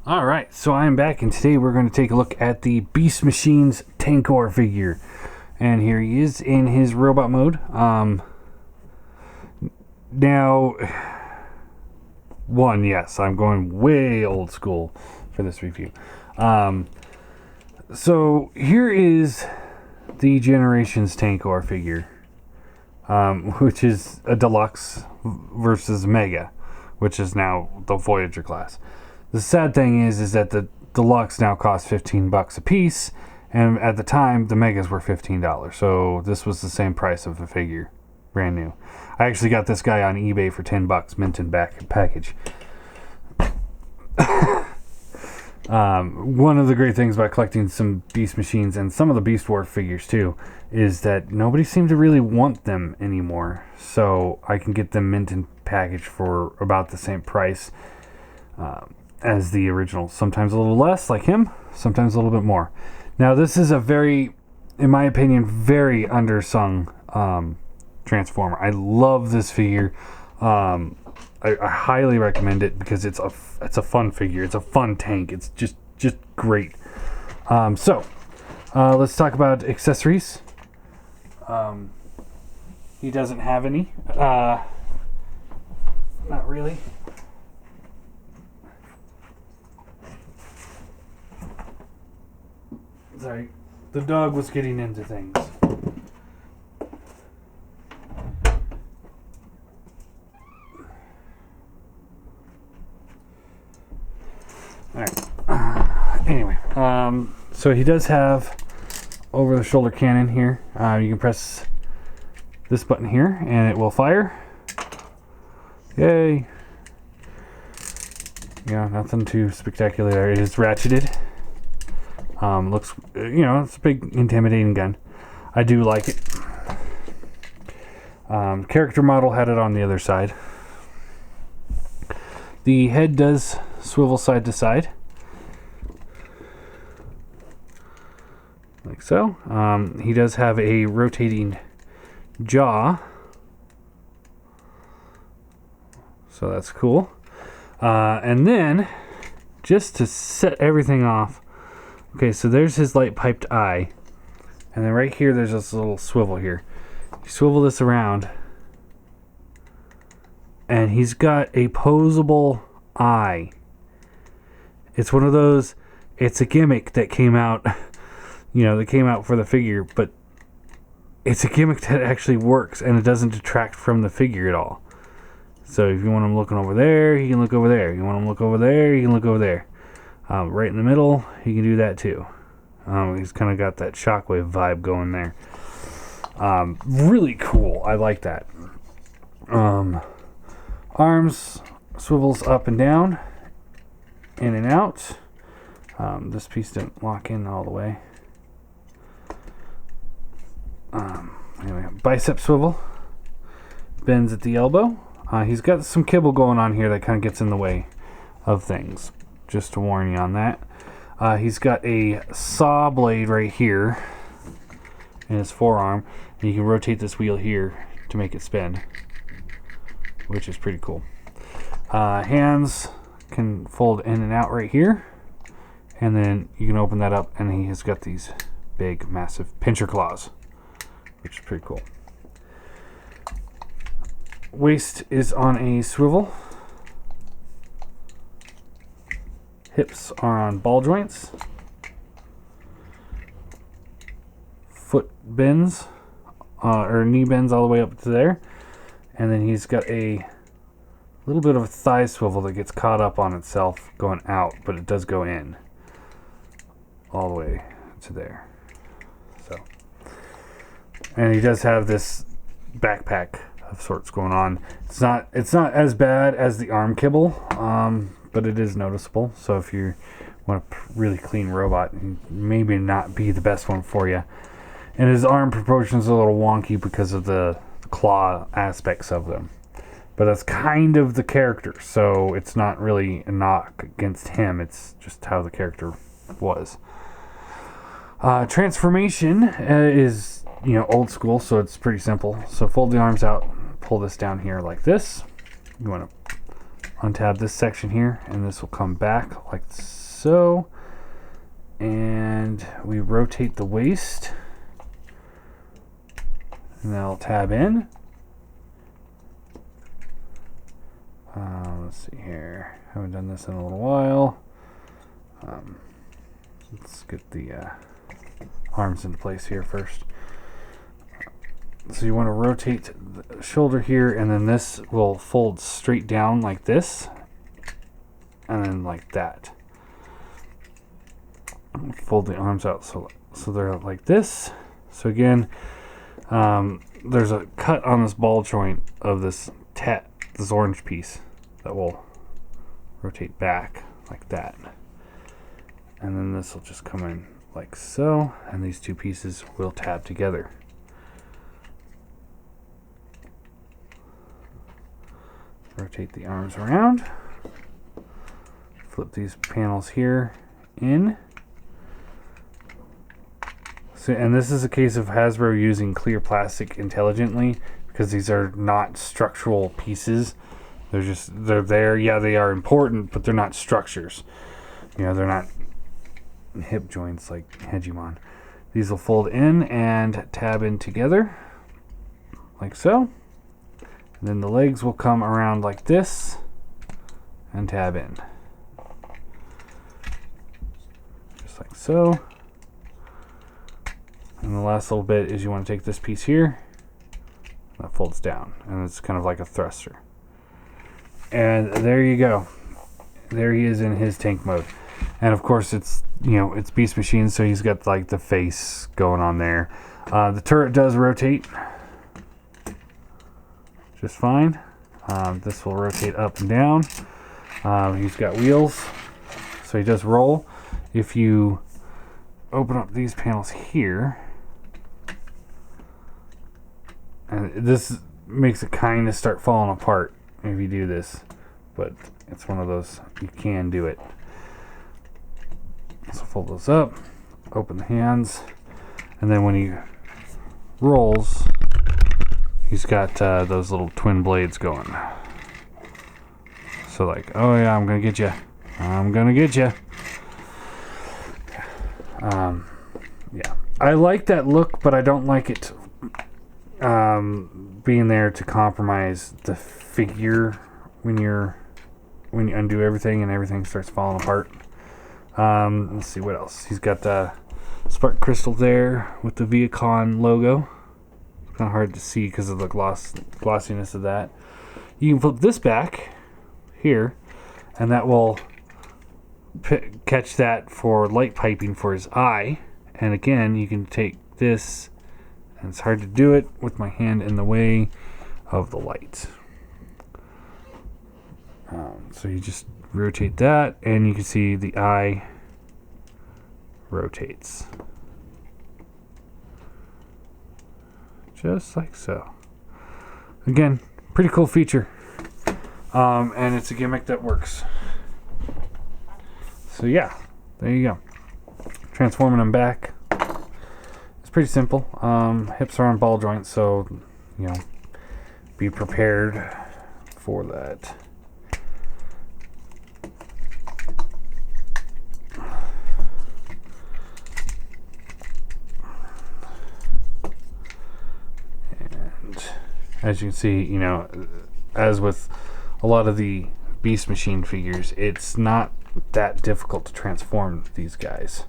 Alright, so I'm back, and today we're going to take a look at the Beast Machine's Tankor figure. And here he is in his robot mode. Yes, I'm going way old school for this review. So here is the Generations Tankor figure, which is a deluxe versus Mega, which is now the Voyager class. The sad thing is that the deluxe now costs $15 a piece, and at the time the Megas were $15. So this was the same price of a figure, brand new. I actually got this guy on eBay for $10, mint in back package. One of the great things about collecting some Beast Machines and some of the Beast War figures too is that nobody seemed to really want them anymore. So I can get them mint in package for about the same price as the original. Sometimes a little less, like him, sometimes a little bit more. Now this is a very, in my opinion, very undersung Transformer. I love this figure. I highly recommend it because it's a fun figure. It's a fun tank. It's just great. So let's talk about accessories. He doesn't have any. Not really. Sorry, the dog was getting into things. Alright. Anyway, so he does have over-the-shoulder cannon here. You can press this button here and it will fire. Yay! Yeah, nothing too spectacular there. It is ratcheted. Looks, it's a big intimidating gun. I do like it. Character model had it on the other side. The head does swivel side to side, like so. He does have a rotating jaw, so that's cool. And then, just to set everything off, okay, so there's his light piped eye, and then right here there's this little swivel here. You swivel this around, and he's got a posable eye. It's one of those, it's a gimmick that came out, that came out for the figure, but it's a gimmick that actually works, and it doesn't detract from the figure at all. So if you want him looking over there, he can look over there. You want him to look over there, he can look over there. Right in the middle, he can do that too. He's kind of got that shockwave vibe going there. Really cool. I like that. Arms swivels up and down, in and out. This piece didn't lock in all the way. Anyway, bicep swivel. Bends at the elbow. He's got some kibble going on here that kind of gets in the way of things. Just to warn you on that. He's got a saw blade right here in his forearm, and you can rotate this wheel here to make it spin, which is pretty cool. Hands can fold in and out right here, and then you can open that up, and he has got these big, massive pincher claws, which is pretty cool. Waist is on a swivel. Hips are on ball joints. Foot bends, or knee bends all the way up to there. And then he's got a little bit of a thigh swivel that gets caught up on itself going out, but it does go in all the way to there. So, and he does have this backpack of sorts going on. It's not as bad as the arm kibble, but it is noticeable. So if you want a really clean robot, maybe not be the best one for you. And his arm proportions are a little wonky because of the claw aspects of them. But that's kind of the character, so it's not really a knock against him. It's just how the character was. Transformation is old school, so it's pretty simple. So fold the arms out, pull this down here like this. You want to untab this section here, and this will come back like so. And we rotate the waist, and then I'll tab in. Let's see here. Haven't done this in a little while. Let's get the arms into place here first. So you want to rotate the shoulder here, and then this will fold straight down like this, and then like that. Fold the arms out so they're like this. So again, there's a cut on this ball joint of this orange piece that will rotate back like that, and then this will just come in like so, and these two pieces will tab together. Rotate the arms around, flip these panels here in. So, and this is a case of Hasbro using clear plastic intelligently, because these are not structural pieces. They're there. Yeah, they are important, but they're not structures. You know, they're not hip joints like Hegemon. These will fold in and tab in together like so. And then the legs will come around like this and tab in. Just like so. And the last little bit is you want to take this piece here, that folds down, and it's kind of like a thruster. And there you go. There he is in his tank mode. And of course it's, you know, it's Beast Machine, so he's got like the face going on there. The turret does rotate just fine. This will rotate up and down. He's got wheels, so he does roll. If you open up these panels here, and this makes it kind of start falling apart if you do this, but it's one of those, you can do it. So fold those up, open the hands, and then when he rolls, he's got those little twin blades going. So like, oh yeah, I'm gonna get you. I'm gonna get you. Yeah, I like that look, but I don't like it being there to compromise the figure when you undo everything and everything starts falling apart. Let's see what else. He's got the spark crystal there with the Viacon logo. It's kind of hard to see because of the glossiness of that. You can flip this back here, and that will catch that for light piping for his eye. And again, you can take this, and it's hard to do it with my hand in the way of the light. So you just rotate that, and you can see the eye rotates. Just like so. Again, pretty cool feature. And it's a gimmick that works. So yeah, there you go. Transforming them back. It's pretty simple. Hips are on ball joints, so, you know, be prepared for that. And as you can see, you know, as with a lot of the Beast Machine figures, it's not that difficult to transform these guys.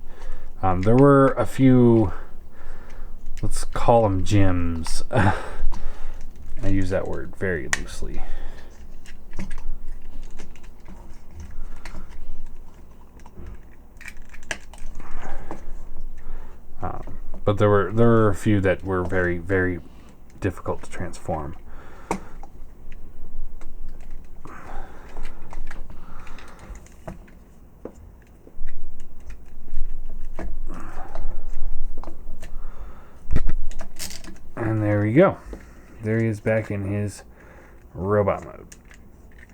There were a few, let's call them gems. I use that word very loosely. But there were a few that were very, very difficult to transform. And there we go. There he is back in his robot mode.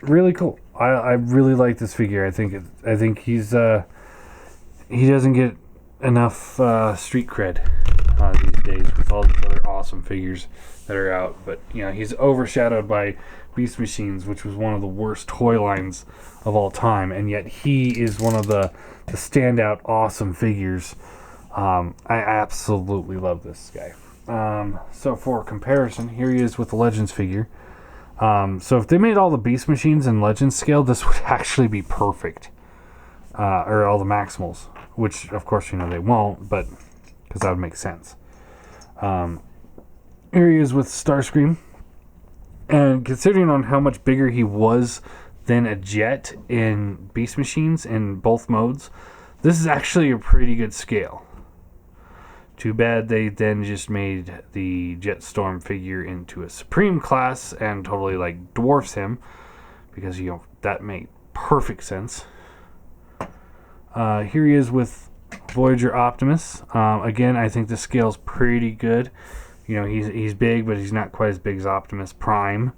Really cool. I really like this figure. I think he's he doesn't get enough street cred these days with all these other awesome figures that are out. But you know, he's overshadowed by Beast Machines, which was one of the worst toy lines of all time, and yet he is one of the standout awesome figures. I absolutely love this guy. So for comparison, here he is with the Legends figure. So if they made all the Beast Machines in Legends scale, this would actually be perfect. Or all the Maximals, which of course they won't, but because that would make sense. Here he is with Starscream. And considering on how much bigger he was than a Jet in Beast Machines in both modes, this is actually a pretty good scale. Too bad they then just made the Jetstorm figure into a Supreme class and totally dwarfs him, because that made perfect sense. Here he is with Voyager Optimus. Again, I think the scale's pretty good. He's big, but he's not quite as big as Optimus Prime.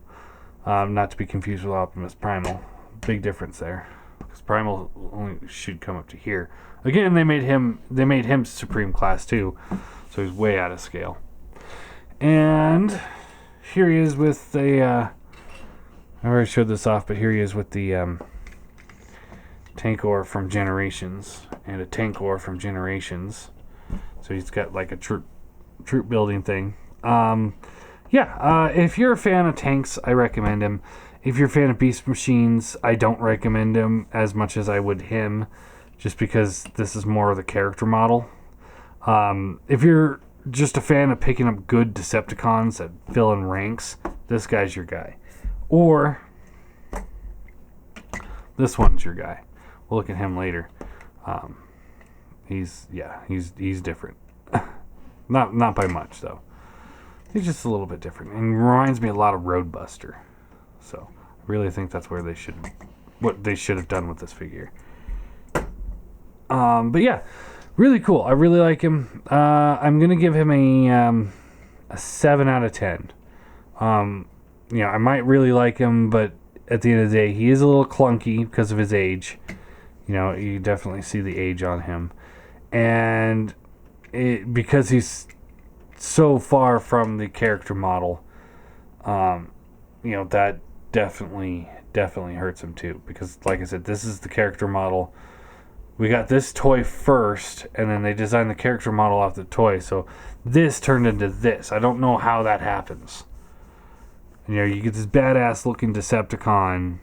Not to be confused with Optimus Primal. Big difference there, because Primal only should come up to here. Again, they made him Supreme class too, so he's way out of scale. And here he is with I already showed this off, but here he is with the Tankor from Generations and a Tankor from Generations. So he's got a troop building thing. If you're a fan of tanks, I recommend him. If you're a fan of Beast Machines, I don't recommend him as much as I would him, just because this is more of the character model. If you're just a fan of picking up good Decepticons that fill in ranks, this guy's your guy. Or this one's your guy. We'll look at him later. He's different. Not by much though. He's just a little bit different and reminds me a lot of Roadbuster. So I really think that's what they should have done with this figure. But yeah, really cool. I really like him. I'm gonna give him a 7 out of 10. I might really like him, but at the end of the day, he is a little clunky because of his age. You definitely see the age on him, and because he's so far from the character model, that definitely hurts him too. Because, like I said, this is the character model. We got this toy first, and then they designed the character model off the toy. So this turned into this. I don't know how that happens. You get this badass looking Decepticon,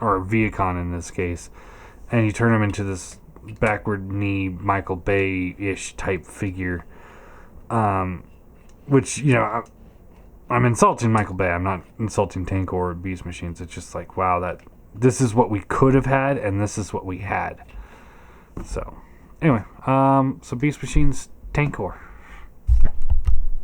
or Viacon in this case, and you turn him into this backward knee Michael Bay-ish type figure. Which, I'm insulting Michael Bay. I'm not insulting Tankor or Beast Machines. It's just wow, this is what we could have had, and this is what we had. So, anyway, so Beast Machines, Tankor.